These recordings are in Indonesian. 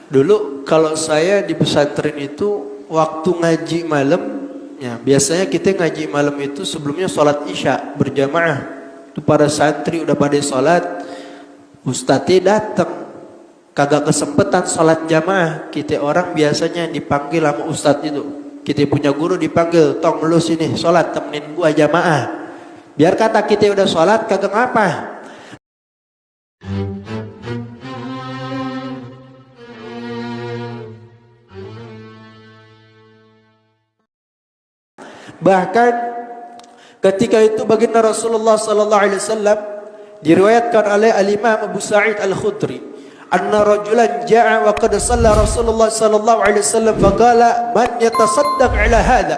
Dulu kalau saya di pesantren itu waktu ngaji malam, ya biasanya kita ngaji malam itu sebelumnya sholat isya berjamaah. Itu para santri udah pada sholat, ustadznya datang, kagak kesempatan sholat jamaah. Kita orang biasanya dipanggil sama ustadz itu. Kita punya guru dipanggil, tong lu sini sholat temenin gua jamaah. Biar kata kita udah sholat kagak ngapa. Bahkan ketika itu baginda Rasulullah sallallahu alaihi wasallam diriwayatkan oleh al-Imam Abu Sa'id Al-Khudri, anna rajulan ja'a wa qad shalla Rasulullah sallallahu alaihi wasallam faqala man yatasaddaq ala hadha.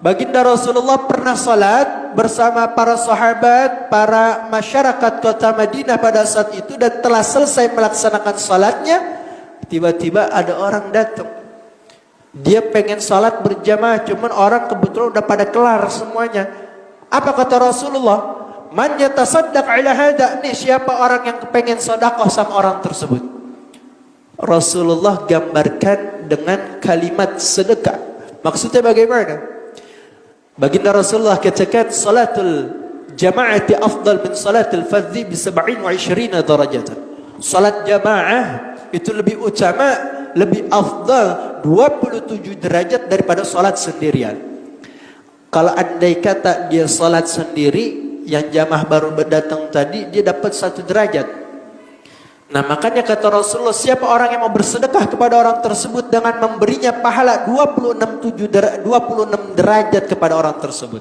Baginda Rasulullah pernah salat bersama para sahabat, para masyarakat kota Madinah pada saat itu, dan telah selesai melaksanakan salatnya, tiba-tiba ada orang datang. Dia pengen salat berjamaah, cuman orang kebetulan udah pada kelar semuanya. Apa kata Rasulullah? Man yatasaddaq ala hada, nih siapa orang yang pengen sedekah sama orang tersebut? Rasulullah gambarkan dengan kalimat sedekah. Maksudnya bagaimana? Baginda Rasulullah katakan salatul jama'ati afdal min salatil fardhi bi 27 darajatan. Salat jamaah itu lebih utama, lebih afdal 27 derajat daripada salat sendirian. Kalau andai kata dia salat sendiri, yang jamaah baru datang tadi, dia dapat 1 derajat. Nah makanya kata Rasulullah, siapa orang yang mau bersedekah kepada orang tersebut dengan memberinya pahala 26 derajat kepada orang tersebut.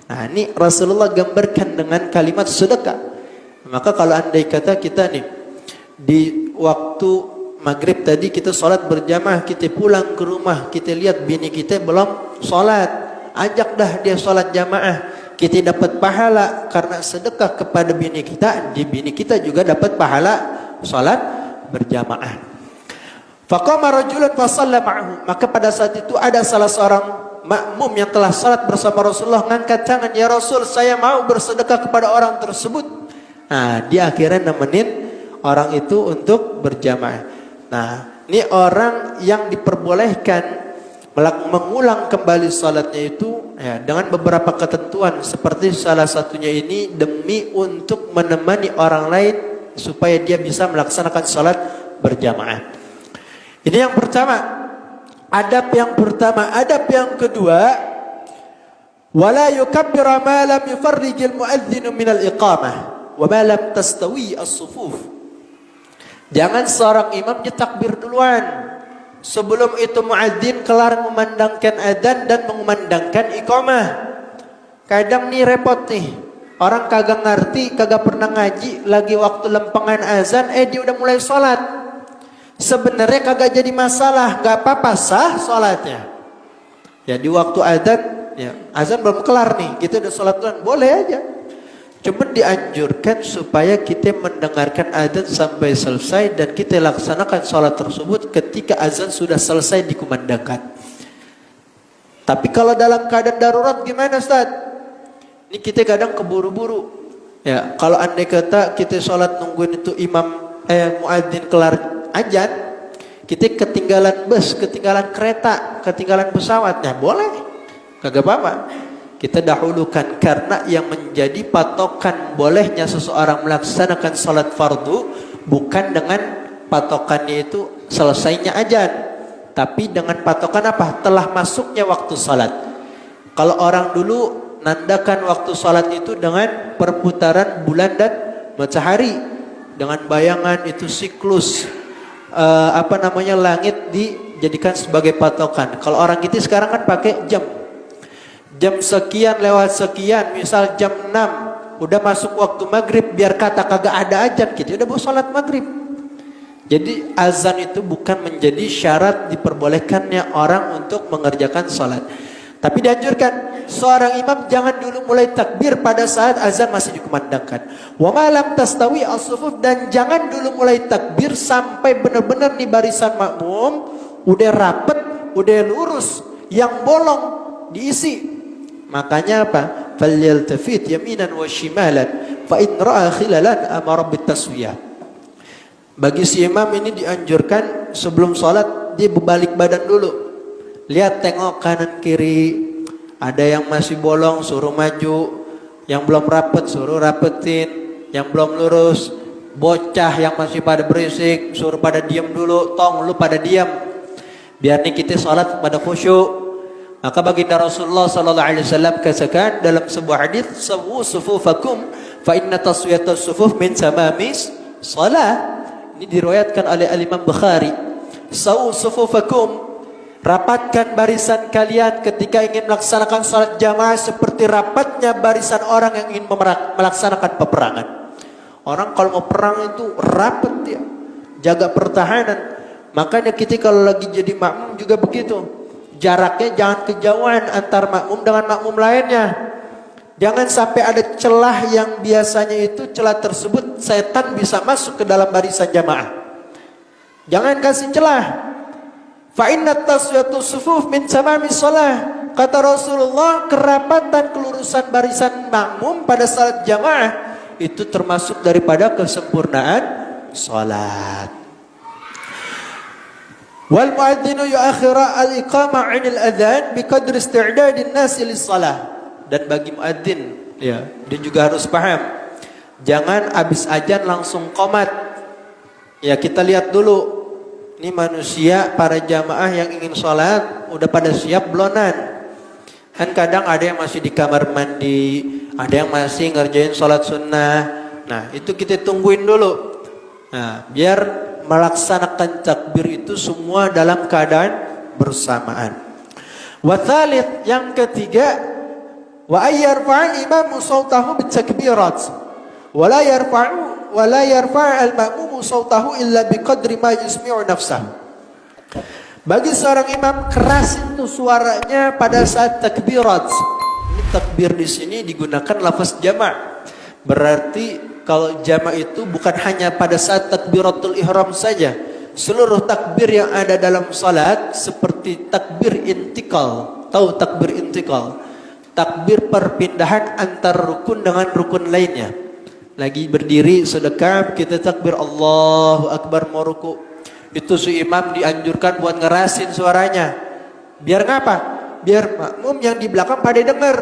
Nah ini Rasulullah gambarkan dengan kalimat sedekah. Maka kalau andai kata kita nih di waktu maghrib tadi kita sholat berjamaah, kita pulang ke rumah, kita lihat bini kita belum sholat, ajak dah dia sholat jamaah, kita dapat pahala karena sedekah kepada bini kita, di bini kita juga dapat pahala sholat berjamaah. Faqama rajulun fa shalla ma'ahu, maka pada saat itu ada salah seorang makmum yang telah sholat bersama Rasulullah ngangkat tangan, ya Rasul, saya mau bersedekah kepada orang tersebut. Nah dia akhirnya nemenin orang itu untuk berjamaah. Nah, ini orang yang diperbolehkan mengulang kembali salatnya itu ya, dengan beberapa ketentuan, seperti salah satunya ini demi untuk menemani orang lain supaya dia bisa melaksanakan salat berjamaah. Ini yang pertama, adab yang pertama. Adab yang kedua, wala yukabbira ma lam yufarrijil muadzinu minal iqamah wa ma lam tastawi as-sufuf. Jangan seorang imam takbir duluan. Sebelum itu muadzin kelar memandangkan adzan dan mengumandangkan iqamah. Kadang nih repot nih, orang kagak ngerti, kagak pernah ngaji, lagi waktu lempengan azan dia udah mulai sholat. Sebenarnya kagak jadi masalah, gak apa-apa, sah sholatnya. Ya di waktu adzan, ya azan belum kelar nih, kita udah sholat duluan, boleh aja. Cuma dianjurkan supaya kita mendengarkan azan sampai selesai dan kita laksanakan sholat tersebut ketika azan sudah selesai dikumandangkan. Tapi kalau dalam keadaan darurat gimana Ustaz? Ini kita kadang keburu-buru. Ya, kalau andai kata kita sholat nungguin itu imam muadzin kelar azan, kita ketinggalan bus, ketinggalan kereta, ketinggalan pesawat, ya boleh, kagak apa-apa. Kita dahulukan, karena yang menjadi patokan bolehnya seseorang melaksanakan salat fardu bukan dengan patokannya itu selesainya azan, tapi dengan patokan apa? Telah masuknya waktu salat. Kalau orang dulu nandakan waktu salat itu dengan perputaran bulan dan matahari, dengan bayangan itu siklus langit dijadikan sebagai patokan. Kalau orang kita sekarang kan pakai jam sekian lewat sekian, misal jam 6 udah masuk waktu maghrib, biar kata kagak ada azan, kita udah mau sholat maghrib. Jadi azan itu bukan menjadi syarat diperbolehkannya orang untuk mengerjakan sholat. Tapi dianjurkan seorang imam jangan dulu mulai takbir pada saat azan masih dikumandangkan. Wa ma lam tastawi as-sufuf, dan jangan dulu mulai takbir sampai benar-benar nih barisan makmum udah rapet, udah lurus, yang bolong diisi. Makanya apa? Falyaltafit yaminan wa shimalan fa in ra'a khilalan amara bitaswiyah. Bagi si imam ini dianjurkan sebelum sholat dia berbalik badan dulu. Lihat, tengok kanan kiri. Ada yang masih bolong suruh maju, yang belum rapet suruh rapetin, yang belum lurus, bocah yang masih pada berisik suruh pada diam dulu. Tong lu pada diam, biar nih kita sholat pada khusyuk. Maka baginda Rasulullah sallallahu alaihi wasallam katakan dalam sebuah hadis, sawu sufufakum fa inna taswiyatas sufuf min tamamis shalah. Ini diriwayatkan oleh Imam Bukhari. Sawu sufufakum, rapatkan barisan kalian ketika ingin melaksanakan salat jamaah seperti rapatnya barisan orang yang ingin melaksanakan peperangan. Orang kalau mau perang itu rapat dia, jaga pertahanan. Makanya kita kalau lagi jadi makmum juga begitu. Jaraknya jangan kejauhan antar makmum dengan makmum lainnya. Jangan sampai ada celah yang biasanya itu celah tersebut setan bisa masuk ke dalam barisan jamaah. Jangan kasih celah. Fa inna taswiyatu sufuf min tamamis shalah. Kata Rasulullah, kerapatan kelurusan barisan makmum pada salat jamaah itu termasuk daripada kesempurnaan salat. Wal muadzinu yuakhira al-iqamah 'anil adzan biqadri isti'dadin nasi lis-shalah. Dan bagi muadzin ya, dia juga harus paham, jangan habis azan langsung qomat. Ya, kita lihat dulu ini manusia para jamaah yang ingin sholat udah pada siap belonan. Kan kadang ada yang masih di kamar mandi, ada yang masih ngerjain sholat sunnah. Nah, itu kita tungguin dulu. Nah, biar melaksanakan takbir itu semua dalam keadaan bersamaan. Wa tsalits, yang ketiga, wa ayyarfa'al imamu sautahu bitakbirat wa la yarfa'u al-ma'mumu sautahu illa biqadri ma yusmi'u nafsahu. Bagi seorang imam keras itu suaranya pada saat takbirat. Ini takbir di sini digunakan lafaz jama'. Berarti kalau jama' itu bukan hanya pada saat takbiratul ihram saja. Seluruh takbir yang ada dalam salat seperti takbir intikal. Tahu takbir intikal? Takbir perpindahan antar rukun dengan rukun lainnya. Lagi berdiri sedekap, kita takbir Allahu Akbar mau ruku. Itu si imam dianjurkan buat ngerasin suaranya. Biar ngapa? Biar makmum yang di belakang pada dengar.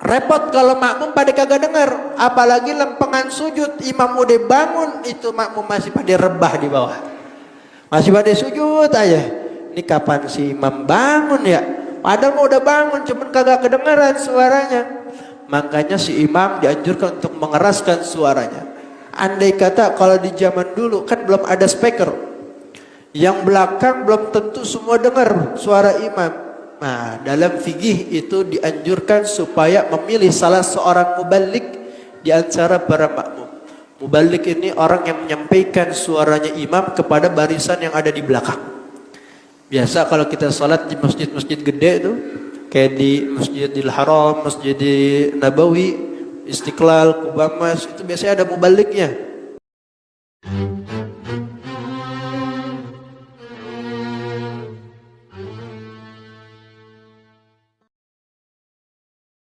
Repot kalau makmum pada kagak dengar. Apalagi lempengan sujud, imam udah bangun, itu makmum masih pada rebah di bawah. Masih pada sujud aja. Ini kapan si imam bangun ya? Padahal mau udah bangun, cuman kagak kedengaran suaranya. Makanya si imam dianjurkan untuk mengeraskan suaranya. Andai kata kalau di zaman dulu kan belum ada speaker, yang belakang belum tentu semua dengar suara imam. Nah, dalam fikih itu dianjurkan supaya memilih salah seorang mubalik di antara para makmum. Mubalik ini orang yang menyampaikan suaranya imam kepada barisan yang ada di belakang. Biasa kalau kita salat di masjid-masjid gede itu, kayak di Masjidil Haram, Masjid Nabawi, Istiqlal, Kubamas, itu biasanya ada mubaliknya.